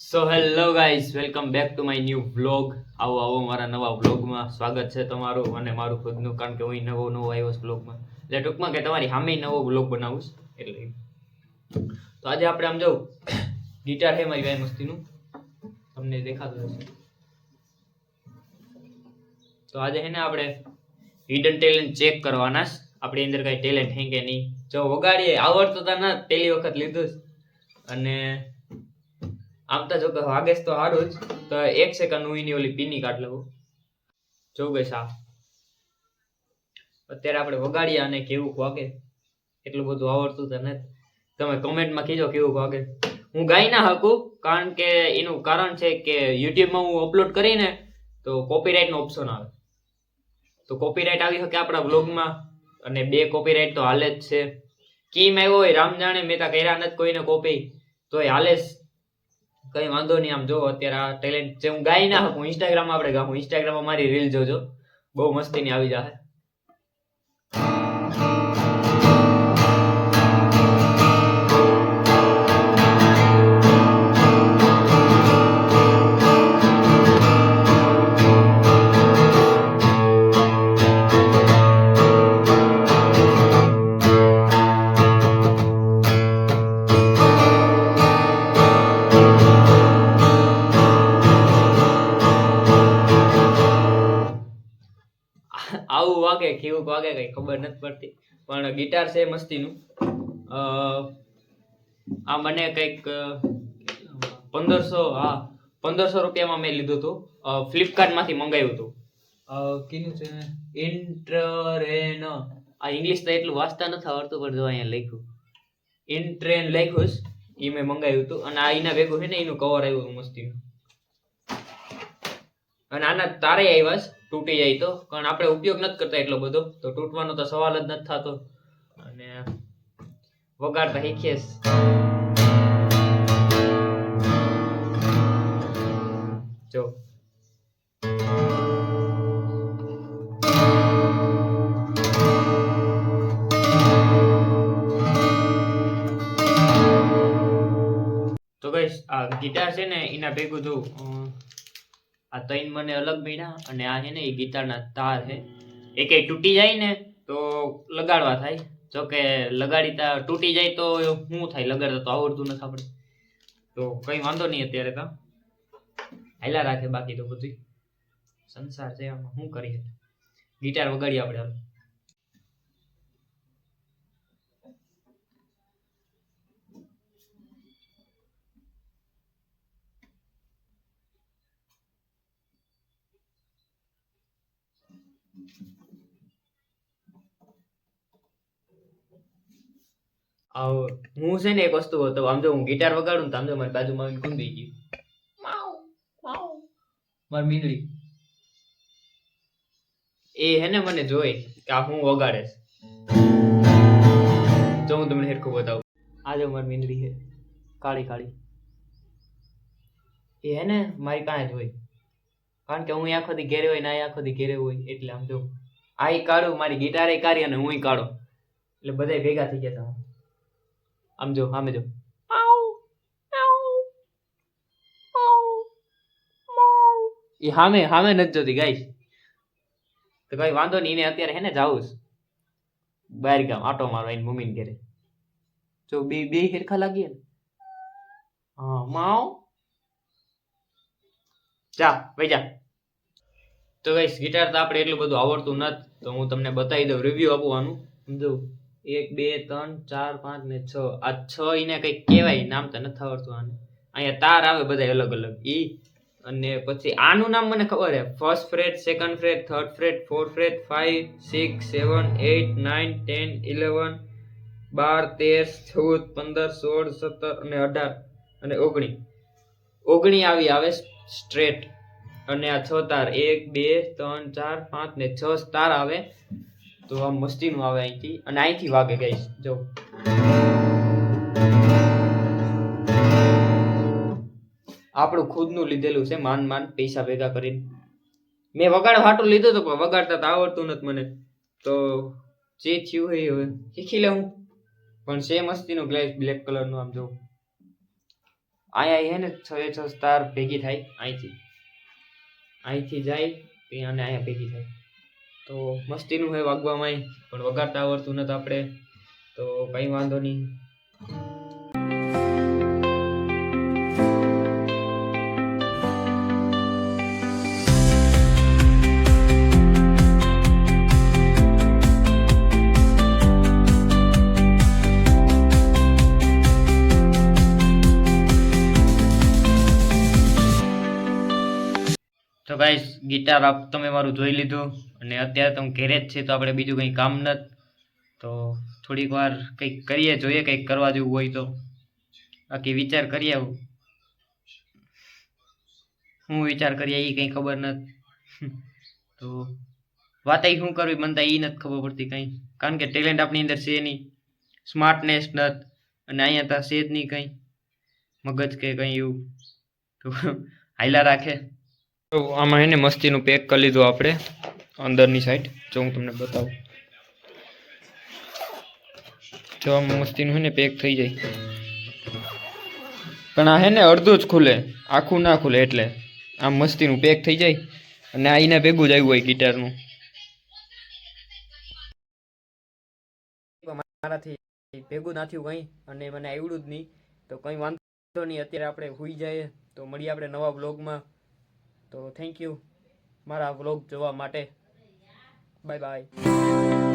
So hello guys, welcome back to my new vlog. આવો મારા નવા વ્લોગમાં સ્વાગત છે તમારું અને મારું ખુદનું, કારણ કે હું નવો આવ્યો છું વ્લોગમાં. એટલે ટૂંકમાં કે તમારી સામે નવો વ્લોગ બનાવું એટલે. તો આજે આપણે આમ જવું ગિટાર છે મારી ભાઈ મસ્તીનું, તમને દેખાતું હશે. તો આજે છે ને આપણે હિડન ટેલેન્ટ ચેક કરવાના છે, આપણી અંદર કઈ ટેલેન્ટ છે કે નહીં. જો વગાડીએ આવડતું તો ના, પહેલી વખત લીધું અને આમ તો જો કે વાગે તો સારું જ. તો 1 સેકન્ડ હું એની ઓલી પીની કાઢ લઉં. જો ગઈ સા અત્યારે આપણે વગાડીએ અને કેવું વાગે, એટલું બધું આવડતું તો નથી. તમે કોમેન્ટમાં કીજો કેવું વાગે. હું ગાઈ ના શકું, કારણ કે એનું કારણ છે કે યુટ્યુબમાં હું અપલોડ કરીને તો કોપીરાઇટનો ઓપ્શન આવે. તો કોપીરાઇટ આવી શકે આપણા વ્લોગમાં, અને 2 કોપીરાઇટ તો હાલે જ છે. કેમ આવ્યો હોય રામ જાણે, મેં તો કર્યા નથી કોઈને કોપી, તોય હાલે જ. કઈ વાંધો નહીં. આમ જો અત્યારે આ ટેલેન્ટ જે હું ગાઈ ના શકું, ઇન્સ્ટાગ્રામમાં આપણે ગાઉં. ઇન્સ્ટાગ્રામમાં મારી રીલ જોજો, બહુ મસ્તીની આવી જાય. આવું વાગે કેવું વાગે કઈ ખબર નથી પડતી, પણ ગિટાર છે મસ્તીનું. આ મને કઈક 1500 રૂપિયામાં મેં લીધું હતું. ફ્લિપકાર્ટ માંથી મંગાવ્યું હતું. કીધું છે ઇન્ટ્રેન. આ ઇંગ્લિશ તો એટલું વાંચતા નથી આવડતું, પણ જો અહીંયા લખ્યું ઇન્ટ્રેન લખ્યું છે, એ મેં મંગાવ્યું હતું. અને આ એના ભેગું છે ને એનું કવર આવ્યું મસ્તીનું. અને આના તારે આવ્યા છે, તૂટી જાય તો, કારણ આપણે ઉપયોગ નથી કરતા એટલો બધો, તો તૂટવાનો તો સવાલ જ નથી થતો. અને વગાડતા શીખીએ જો. તો ગાઈસ, આ ગિટાર છે ને એના ભેગું જો આ 3 મને અલગ મળ્યા, અને આ છે ને એ ગિટારના તાર છે. એ કઈ તૂટી જાય ને તો લગાડવા થાય. જો કે લગાડીતા તૂટી જાય તો શું થાય, લગાડતા તો આવડતું નથી આપણે. તો કઈ વાંધો નહીં, અત્યારે તો હાલ્યા રાખે. બાકી તો બધું સંસાર છે, આમાં શું કરીએ. ગિટાર વગાડીએ આપણે. હું છે ને એક વસ્તુ હતો, આમ જો હું ગિટાર વગાડું તો આમ જો મારી બાજુમાં આવીને કુંદી ગયું. મારી મીંદડી એ હે ને મને જોઈ કે આ હું વગાડે. જો હું તમને હેરખું બતાવું. આ જો મારી મીંદડી છે, કાળી કાળી. એ હે ને મારી પાસે જ હોય, કારણ કે હું આખો દી ઘેરે હોય ને આ આખો દી ઘેરે હોય. એટલે આમ જો આ કાઢું, મારી ગિટારે કાઢી અને હું કાઢો, એટલે બધા ભેગા થઈ ગયા હતા. આમ જો સામે જો, એ સામે નથી જોતી ગાઈસ. તો કઈ વાંધો નહીં, એને અત્યારે હે ને જાવું બહાર ગામ આટો મારવા એની મમ્મીને ઘરે. જો બે હેરખા લાગીએ ને. હા માવ જા ભાઈ જા. તો ગાઈસ, ગિટાર તો આપણે એટલું બધું આવડતું નથી, તો હું તમને બતાવી દઉં, રિવ્યુ આપવાનું. સમજો 1 2 3 4 5 ને 6. આ 6 એને કઈક કહેવાય, નામ તો નથી આવડતું આને. અહીંયા તાર આવે બધા અલગ અલગ. ઈ અને પછી આનું નામ મને ખબર છે: 1st freight, 2nd freight, 3rd freight, 4th freight, 5 6 7 8 9 10 11 12 13 14 15 16 17 અને 18 અને 19 આવી આવે સ્ટ્રેટ. અને આ 6 તાર 1 2 3 4 5 ને 6 તાર આવે. તો આ મસ્તીનું આવે અહીંથી, અને અહીંથી વાગે ગાઈસ. જો આપણું ખુદનું લીધેલું છે, માન પૈસા ભેગા કરીને. મેં વગાડવા હાટું લીધું હતું, પણ વગાડતા તો આવડતું નથી મને. તો જે થયું હોય હવે શીખી લઉં. પણ છે મસ્તીનું ગ્લાસ બ્લેક કલરનું, આમ જો અહીંયા હે ને 6 તાર ભેગી થાય અહીંથી જાય અને અહીંયા ભેગી થાય. તો મસ્તીનું હે વાગવામાં, પણ વગાડતા આવડતું નથી આપણે, તો કંઈ વાંધો નહીં. તો ગાઈસ ગિટાર તમે મારું જોઈ લીધું, અને અત્યારે તમે ઘેરે જ છે, તો આપણે બીજું કંઈ કામ નથી, તો થોડીક વાર કંઈક કરીએ, જોઈએ કંઈક કરવા જેવું હોય તો. બાકી વિચાર કરીએ, હું વિચાર કરીએ એ કંઈ ખબર નથી. તો વાત શું કરવી મને તો એ નથી ખબર પડતી કંઈ, કારણ કે ટેલેન્ટ આપણી અંદર છે નહીં, સ્માર્ટનેસ નથી, અને અહીંયા તો છે જ નહીં કંઈ મગજ કે કંઈ એવું, તો હાયલા રાખે. તો આમાં એને મસ્તીનું પેક કરી લીધું આપણે અંદરની સાઈડ, જો હું તમને બતાવું. જો આમાં મસ્તીનું હે ને પેક થઈ જાય, પણ આ હે ને અડધું જ ખુલે, આખું ના ખુલે, એટલે આમ મસ્તીનું પેક થઈ જાય, અને આ એને ભેગું જ આવ્યું હોય ગિટારનું. મારાથી ભેગું ના થયું કંઈ, અને મને આવડ્યું જ નહીં, તો કંઈ વાંધો નહીં. અત્યારે આપણે હોઈ જઈએ, તો મળીએ આપણે નવા વ્લોગમાં. તો થેન્ક યુ મારા વ્લોગ જોવા માટે. Bye bye.